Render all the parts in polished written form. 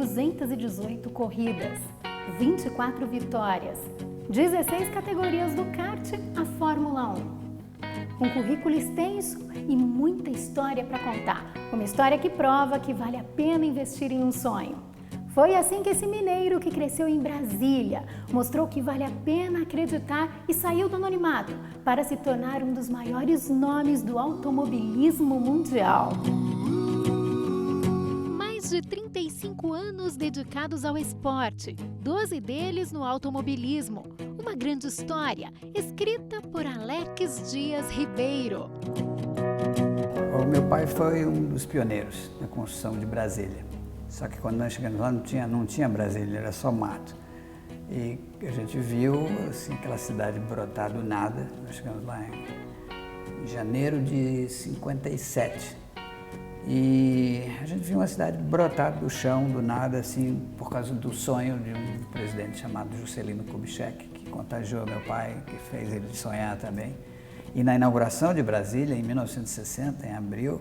218 corridas, 24 vitórias, 16 categorias do kart à Fórmula 1. Um currículo extenso e muita história para contar. Uma história que prova que vale a pena investir em um sonho. Foi assim que esse mineiro que cresceu em Brasília mostrou que vale a pena acreditar e saiu do anonimato para se tornar um dos maiores nomes do automobilismo mundial. Mais de 35 anos dedicados ao esporte, 12 deles no automobilismo. Uma grande história, escrita por Alex Dias Ribeiro. O meu pai foi um dos pioneiros na construção de Brasília. Só que quando nós chegamos lá não tinha Brasília, era só mato. E a gente viu assim, aquela cidade brotar do nada. Nós chegamos lá em janeiro de 57. E a gente viu uma cidade brotar do chão, do nada, assim, por causa do sonho de um presidente chamado Juscelino Kubitschek, que contagiou meu pai, que fez ele sonhar também. E na inauguração de Brasília, em 1960, em abril,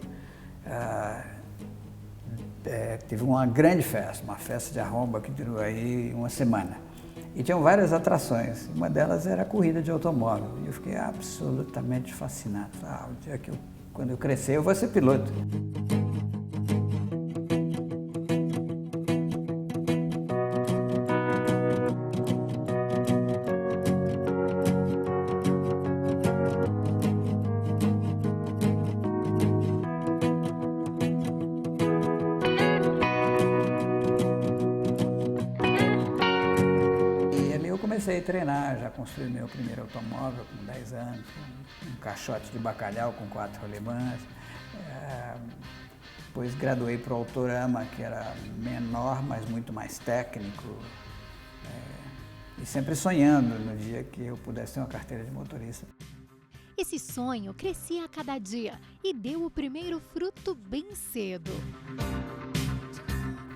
teve uma grande festa, uma festa de arromba que durou aí uma semana. E tinham várias atrações, uma delas era a corrida de automóvel. E eu fiquei absolutamente fascinado. O dia que quando eu crescer, eu vou ser piloto. Comecei a treinar, já construí meu primeiro automóvel com 10 anos, um caixote de bacalhau com 4 rolimãs. Depois graduei para o Autorama, que era menor, mas muito mais técnico. E sempre sonhando no dia que eu pudesse ter uma carteira de motorista. Esse sonho crescia a cada dia e deu o primeiro fruto bem cedo.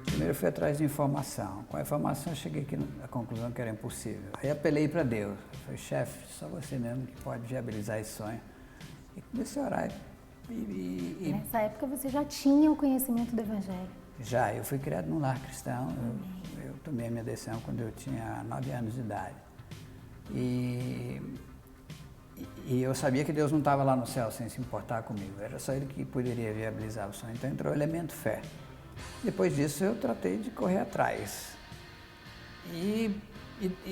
Primeiro eu fui atrás de informação. Com a informação eu cheguei aqui à conclusão que era impossível. Aí apelei para Deus. Eu falei, chefe, só você mesmo que pode viabilizar esse sonho. E comecei a orar. Nessa época você já tinha o conhecimento do Evangelho? Já, eu fui criado num lar cristão. Eu tomei a minha decisão quando eu tinha 9 anos de idade. E eu sabia que Deus não estava lá no céu sem se importar comigo. Era só Ele que poderia viabilizar o sonho. Então entrou o elemento fé. Depois disso eu tratei de correr atrás. E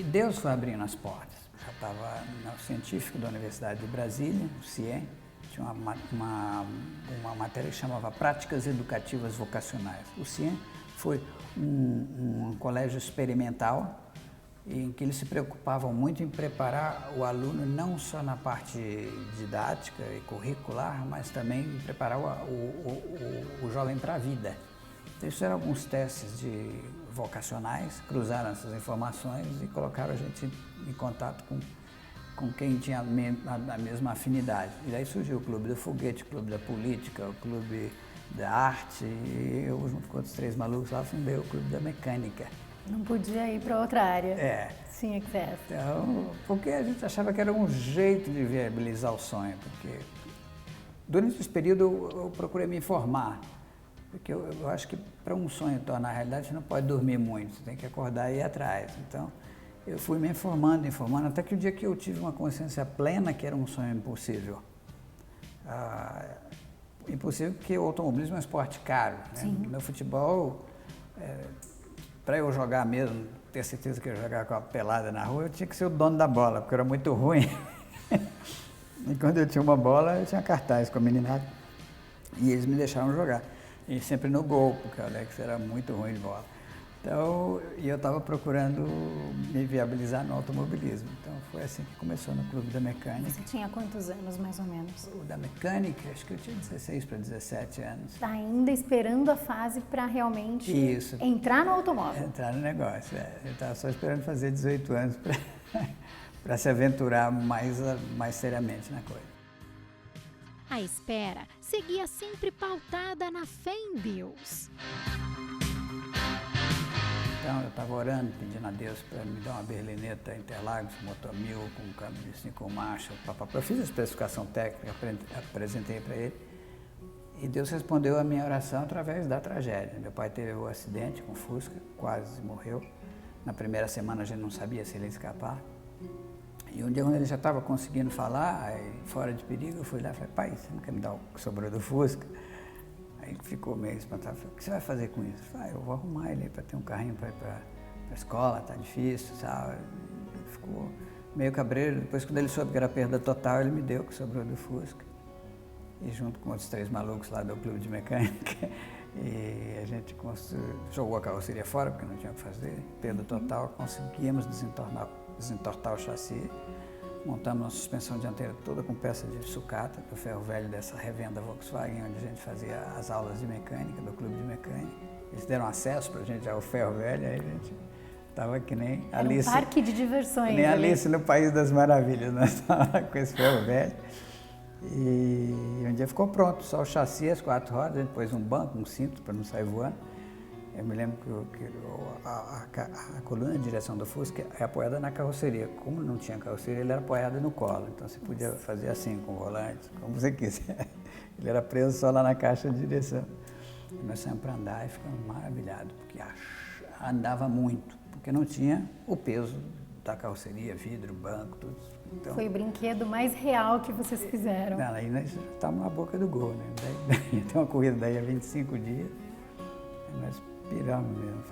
Deus foi abrindo as portas. Já estava no científico da Universidade de Brasília, o CIE, tinha uma matéria que chamava Práticas Educativas Vocacionais. O CIE foi um colégio experimental em que eles se preocupavam muito em preparar o aluno não só na parte didática e curricular, mas também em preparar o jovem para a vida. Eles fizeram alguns testes vocacionais, cruzaram essas informações e colocaram a gente em contato com quem tinha a mesma afinidade. E daí surgiu o Clube do Foguete, o Clube da Política, o Clube da Arte, e eu, junto com outros 3 malucos lá, fundei o Clube da Mecânica. Não podia ir para outra área. Tinha que ser essa. Então, porque a gente achava que era um jeito de viabilizar o sonho, porque durante esse período eu procurei me informar. Porque eu acho que para um sonho tornar realidade, você não pode dormir muito, você tem que acordar e ir atrás. Então, eu fui me informando, até que o dia que eu tive uma consciência plena que era um sonho impossível. Impossível porque o automobilismo é um esporte caro. Né? No meu futebol, para eu jogar mesmo, ter certeza que eu ia jogar com a pelada na rua, eu tinha que ser o dono da bola, porque eu era muito ruim. E quando eu tinha uma bola, eu tinha cartaz com a meninada e eles me deixaram jogar. E sempre no gol, porque o Alex era muito ruim de bola. Então, eu estava procurando me viabilizar no automobilismo. Então, foi assim que começou no Clube da Mecânica. Você tinha quantos anos, mais ou menos? O da Mecânica, acho que eu tinha 16 para 17 anos. Está ainda esperando a fase para realmente entrar no automóvel. Entrar no negócio, Eu estava só esperando fazer 18 anos para se aventurar mais seriamente na coisa. A espera seguia sempre pautada na fé em Deus. Então eu estava orando, pedindo a Deus para me dar uma berlineta Interlagos, motor 1000, com um câmbio de 5 marchas, papapá. Eu fiz a especificação técnica, apresentei para ele E Deus respondeu a minha oração através da tragédia. Meu pai teve um acidente com Fusca, quase morreu. Na primeira semana a gente não sabia se ele ia escapar. E um dia, quando ele já estava conseguindo falar, aí, fora de perigo, eu fui lá e falei, pai, você não quer me dar o que sobrou do Fusca? Aí ele ficou meio espantado, falei, o que você vai fazer com isso? Eu falei, eu vou arrumar ele para ter um carrinho para ir para a escola, tá difícil, sabe? Ele ficou meio cabreiro. Depois, quando ele soube que era perda total, ele me deu o que sobrou do Fusca. E junto com outros 3 malucos lá do clube de mecânica, e a gente jogou a carroceria fora, porque não tinha o que fazer, perda total, conseguimos desentortar o chassi, montamos uma suspensão dianteira toda com peça de sucata, do ferro velho dessa revenda Volkswagen, onde a gente fazia as aulas de mecânica, do clube de mecânica. Eles deram acesso para a gente ao ferro velho, aí a gente estava que nem Alice. Um parque de diversões. Nem Alice no País das Maravilhas, nós estávamos com esse ferro velho. E um dia ficou pronto, só o chassi, as 4 rodas, a gente pôs um banco, um cinto para não sair voando. Eu me lembro que a coluna de direção do Fusca é apoiada na carroceria. Como não tinha carroceria, ele era apoiado no colo, então você podia fazer assim com o volante, como você quiser. Ele era preso só lá na caixa de direção. E nós saímos para andar e ficamos maravilhados, porque andava muito, porque não tinha o peso da carroceria, vidro, banco, tudo. Então, foi o brinquedo mais real que vocês fizeram. Não, aí nós estávamos na boca do gol, né? Daí, tem uma corrida daí há 25 dias, nós piramos mesmo.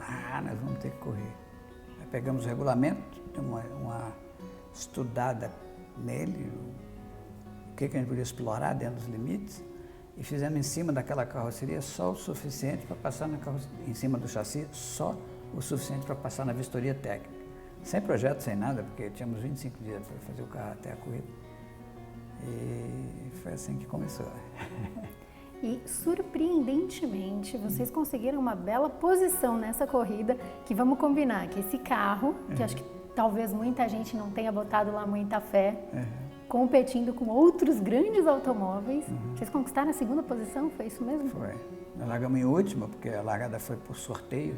Nós vamos ter que correr. Aí pegamos o regulamento, demos uma estudada nele, o que a gente podia explorar dentro dos limites, e fizemos em cima daquela carroceria só o suficiente para passar em cima do chassi, só o suficiente para passar na vistoria técnica. Sem projeto, sem nada, porque tínhamos 25 dias para fazer o carro até a corrida. E foi assim que começou. E, surpreendentemente, vocês conseguiram uma bela posição nessa corrida, que vamos combinar que esse carro, que acho que talvez muita gente não tenha botado lá muita fé, competindo com outros grandes automóveis. Vocês conquistaram a 2ª posição, foi isso mesmo? Foi. Nós largamos em última, porque a largada foi por sorteio.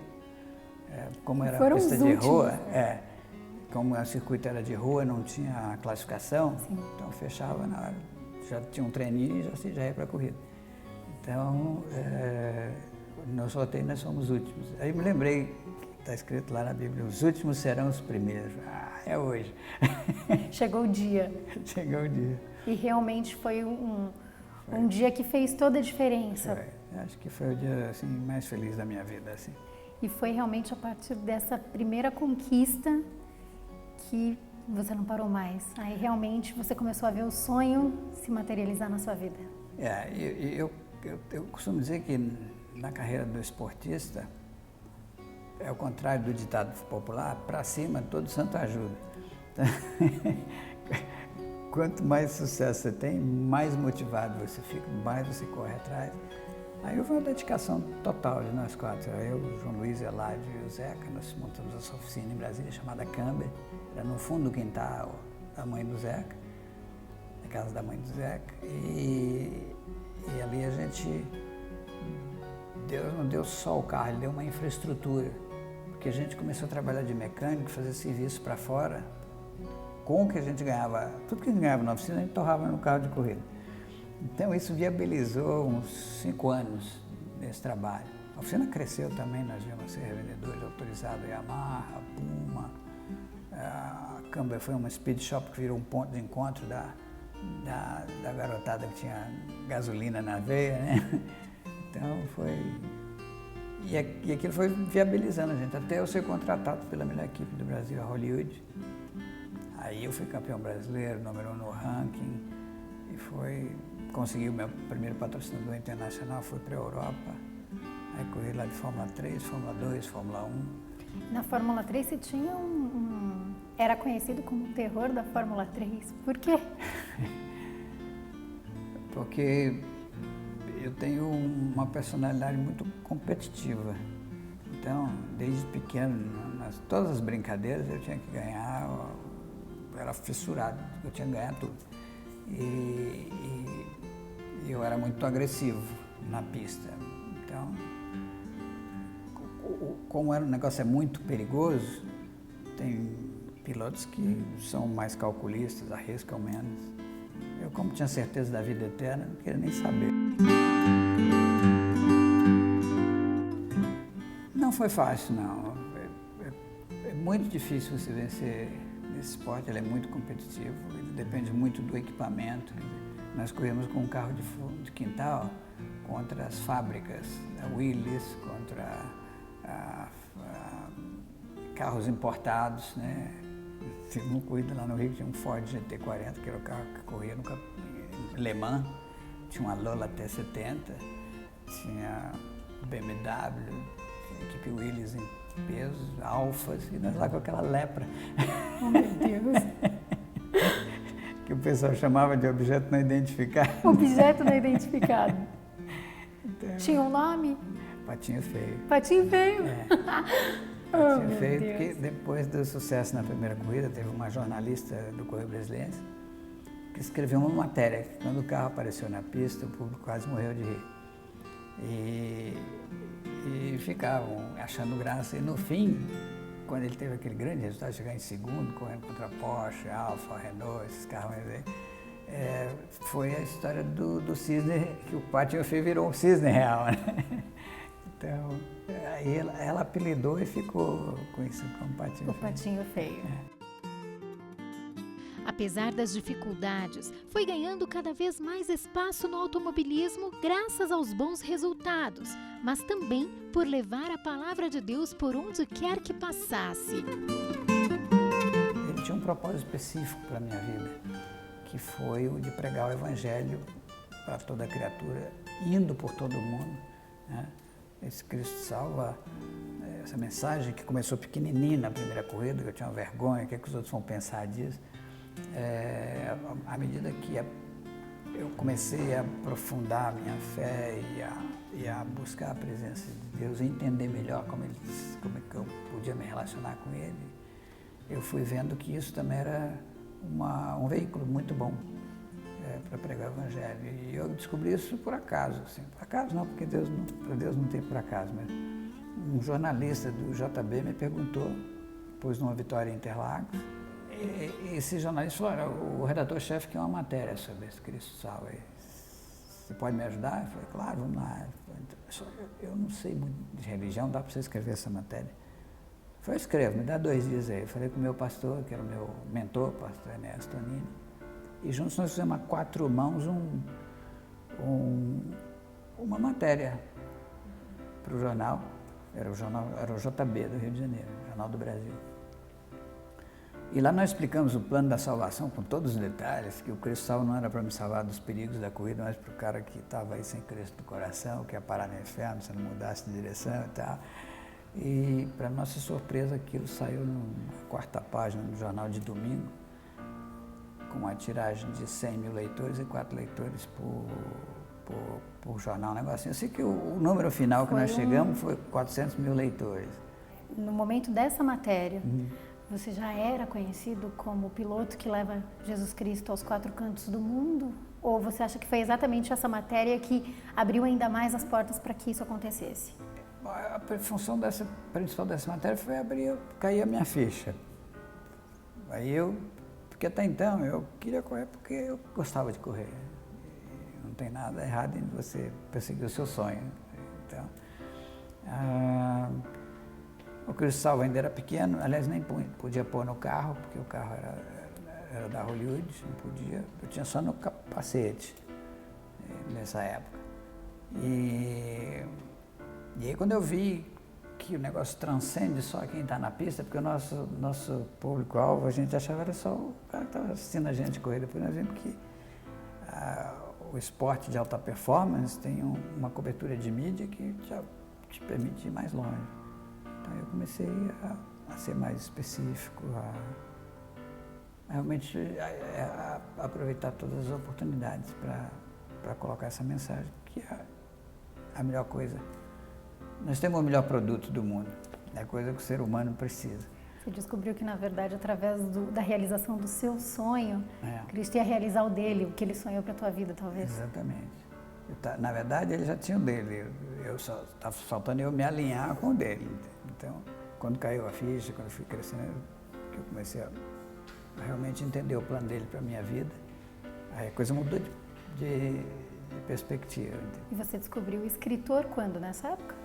Como era foram pista os de últimos, rua, né? Como o circuito era de rua, não tinha classificação, Sim. então fechava na hora, já tinha um treininho e já ia para a corrida. Então, no sorteio nós fomos os últimos. Aí me lembrei que está escrito lá na Bíblia, os últimos serão os primeiros. É hoje. Chegou o dia. Chegou o dia. E realmente foi um dia que fez toda a diferença. Foi. Acho que foi o dia assim, mais feliz da minha vida. Assim. E foi realmente a partir dessa primeira conquista que você não parou mais. Aí realmente você começou a ver o sonho se materializar na sua vida. Eu costumo dizer que na carreira do esportista, é o contrário do ditado popular, para cima todo santo ajuda. Então, quanto mais sucesso você tem, mais motivado você fica, mais você corre atrás. Aí houve uma dedicação total de nós 4, eu, o João Luiz, Eladio e o Zeca, nós montamos essa oficina em Brasília chamada Camber, era no fundo do quintal da mãe do Zeca, da casa da mãe do Zeca, e ali a gente, Deus não deu só o carro, Ele deu uma infraestrutura, porque a gente começou a trabalhar de mecânico, fazer serviço para fora, com o que a gente ganhava, tudo que a gente ganhava na oficina, a gente torrava no carro de corrida. Então isso viabilizou uns 5 anos nesse trabalho. A oficina cresceu também, nós viemos ser revendedores autorizados, Yamaha, Puma, a Camber foi uma speed shop que virou um ponto de encontro da garotada que tinha gasolina na veia, né? Então foi... E aquilo foi viabilizando a gente, até eu ser contratado pela melhor equipe do Brasil, a Hollywood. Aí eu fui campeão brasileiro, número 1 no ranking, e consegui o meu primeiro patrocinador internacional, fui para a Europa, aí corri lá de Fórmula 3, Fórmula 2, Fórmula 1. Na Fórmula 3 você tinha era conhecido como o terror da Fórmula 3, por quê? Porque eu tenho uma personalidade muito competitiva, então desde pequeno, todas as brincadeiras eu tinha que ganhar, eu era fissurado, eu tinha que ganhar tudo. E eu era muito agressivo na pista. Então, como o negócio é muito perigoso, tem pilotos que são mais calculistas, arriscam menos. Eu, como tinha certeza da vida eterna, não queria nem saber. foi fácil, não. É muito difícil você vencer nesse esporte, ele é muito competitivo, ele depende muito do equipamento. Nós corremos com um carro de quintal contra as fábricas, da Willys, contra carros importados, né? Teve uma corrida lá no Rio que tinha um Ford GT40, que era o carro que corria no Le Mans, tinha uma Lola T70, tinha BMW, tinha equipe Willys em pesos, Alfas, e nós lá com aquela lepra. Oh, meu Deus! Que o pessoal chamava de objeto não identificado. Objeto não identificado. Então, tinha um nome? Patinho Feio. Patinho Feio? É. Oh, Patinho Feio, Deus. porque depois do sucesso na primeira corrida, teve uma jornalista do Correio Brasiliense que escreveu uma matéria que quando o carro apareceu na pista, o público quase morreu de rir. E ficavam achando graça. E no fim, quando ele teve aquele grande resultado, chegar em segundo, correndo contra Porsche, Alfa, Renault, esses carros aí, foi a história do cisne, que o Patinho Feio virou um cisne real, né? Então, aí ela apelidou e ficou conhecido como Patinho Feio. O Patinho Feio. Apesar das dificuldades, foi ganhando cada vez mais espaço no automobilismo graças aos bons resultados, mas também por levar a palavra de Deus por onde quer que passasse. Ele tinha um propósito específico para a minha vida, que foi o de pregar o Evangelho para toda criatura, indo por todo mundo, né? Esse Cristo salva, essa mensagem que começou pequenininha na primeira corrida, que eu tinha vergonha, o que os outros vão pensar disso. À medida que eu comecei a aprofundar a minha fé e a buscar a presença de Deus, e entender melhor como é que eu podia me relacionar com Ele, eu fui vendo que isso também era um veículo muito bom para pregar o Evangelho. E eu descobri isso por acaso, assim. Por acaso não, porque para Deus não tem por acaso, mas um jornalista do JB me perguntou, depois de uma vitória em Interlagos, e esse jornalista falou: o redator-chefe quer uma matéria sobre esse Cristo Salva. Você pode me ajudar? Eu falei: claro, vamos lá. Eu não sei muito de religião, dá para você escrever essa matéria? Eu falei: escrevo, me dá 2 dias aí. Eu falei com o meu pastor, que era o meu mentor, o pastor Enéas Tonini, e juntos nós fizemos a 4 mãos uma matéria para o jornal. Era o JB do Rio de Janeiro, Jornal do Brasil. E lá nós explicamos o plano da salvação com todos os detalhes, que o Cristo Salva não era para me salvar dos perigos da corrida, mas para o cara que estava aí sem Cristo no coração, que ia parar no inferno se não mudasse de direção e tal. E, para nossa surpresa, aquilo saiu na 4ª página do jornal de domingo, com uma tiragem de 100 mil leitores e 4 leitores por jornal, um negocinho. Eu sei que o número final que nós chegamos foi 400 mil leitores. No momento dessa matéria, você já era conhecido como o piloto que leva Jesus Cristo aos 4 cantos do mundo? Ou você acha que foi exatamente essa matéria que abriu ainda mais as portas para que isso acontecesse? A função principal dessa matéria foi cair a minha ficha. Porque até então eu queria correr porque eu gostava de correr. E não tem nada errado em você perseguir o seu sonho. Então, o Cristo Salva ainda era pequeno, aliás, nem podia pôr no carro, porque o carro era da Hollywood, não podia. Eu tinha só no capacete nessa época. E aí quando eu vi que o negócio transcende só quem está na pista, porque o nosso público-alvo, a gente achava era só o cara que estava assistindo a gente correr. Depois nós vimos que o esporte de alta performance tem uma cobertura de mídia que já te permite ir mais longe. Então eu comecei a ser mais específico, a realmente aproveitar todas as oportunidades para colocar essa mensagem, que é a melhor coisa. Nós temos o melhor produto do mundo, é a coisa que o ser humano precisa. Você descobriu que, na verdade, através da realização do seu sonho, Cristo ia realizar o dele, o que ele sonhou para a tua vida, talvez. Exatamente. Na verdade, ele já tinha o dele, estava faltando eu me alinhar com o dele. Então, quando caiu a ficha, quando eu fui crescendo, que eu comecei a realmente entender o plano dele para a minha vida, aí a coisa mudou de perspectiva. E você descobriu o escritor quando, nessa época?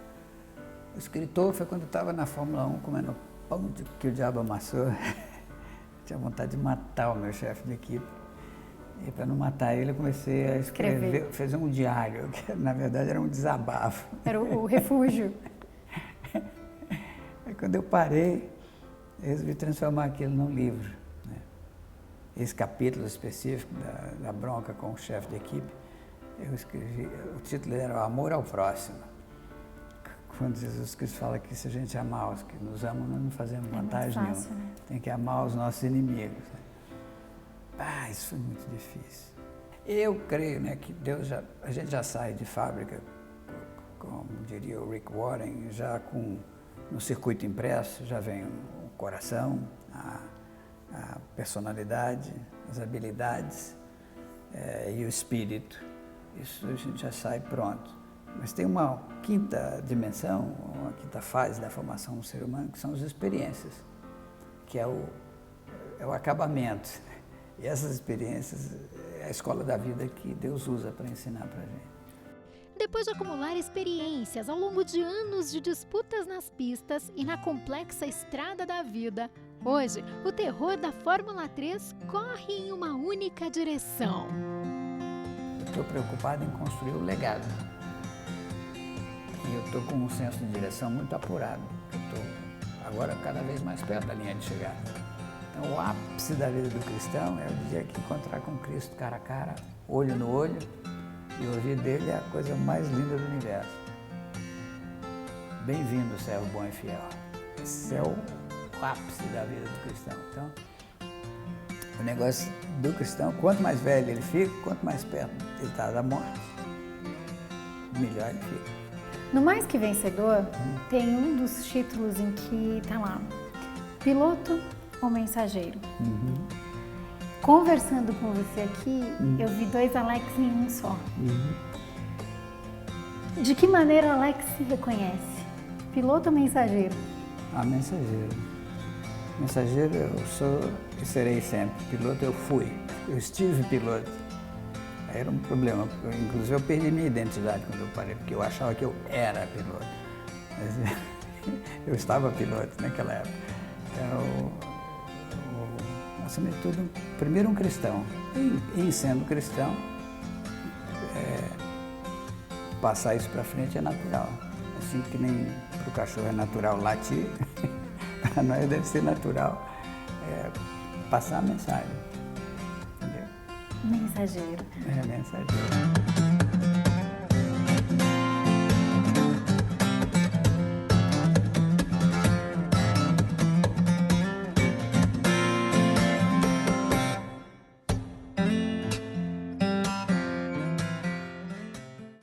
O escritor foi quando eu estava na Fórmula 1 comendo pão que o diabo amassou. Tinha vontade de matar o meu chefe de equipe. E para não matar ele, eu comecei a escrever, fazer um diário, que na verdade era um desabafo. Era o refúgio. Aí quando eu parei, eu resolvi transformar aquilo num livro, né? Esse capítulo específico da bronca com o chefe de equipe, eu escrevi, o título era O Amor ao Próximo. Quando Jesus Cristo fala que se a gente amar os que nos amam, nós não fazemos vantagem nenhuma. Né? Tem que amar os nossos inimigos. Né? Ah, isso foi muito difícil. Eu creio, né, que a gente já sai de fábrica, como diria o Rick Warren, já no circuito impresso, já vem o coração, a personalidade, as habilidades e o espírito. Isso a gente já sai pronto. Mas tem uma quinta dimensão, uma quinta fase da formação do ser humano, que são as experiências, que é o acabamento. E essas experiências é a escola da vida que Deus usa para ensinar para a gente. Depois de acumular experiências ao longo de anos de disputas nas pistas e na complexa estrada da vida, hoje o terror da Fórmula 3 corre em uma única direção. Estou preocupado em construir o legado. E eu estou com um senso de direção muito apurado. Eu estou agora cada vez mais perto da linha de chegada. Então, o ápice da vida do cristão é o dia que encontrar com Cristo cara a cara, olho no olho, e ouvir dele é a coisa mais linda do universo. Bem-vindo, servo bom e fiel. Esse é o ápice da vida do cristão. Então, o negócio do cristão, quanto mais velho ele fica, quanto mais perto ele está da morte, melhor ele fica. No Mais Que Vencedor, tem um dos títulos em que está lá, piloto ou mensageiro. Conversando com você aqui, eu vi dois Alex em um só. De que maneira o Alex se reconhece? Piloto ou mensageiro? Ah, mensageiro. Mensageiro eu sou e serei sempre. Piloto eu fui. Eu estive piloto. Aí era um problema. Inclusive eu perdi minha identidade quando eu parei, porque eu achava que eu era piloto. Mas eu estava piloto naquela época. Então, acima de tudo, primeiro um cristão. E em sendo cristão, passar isso para frente é natural. Assim que nem para o cachorro é natural latir, para nós deve ser natural passar a mensagem. Entendeu? Mensageiro. É mensageiro.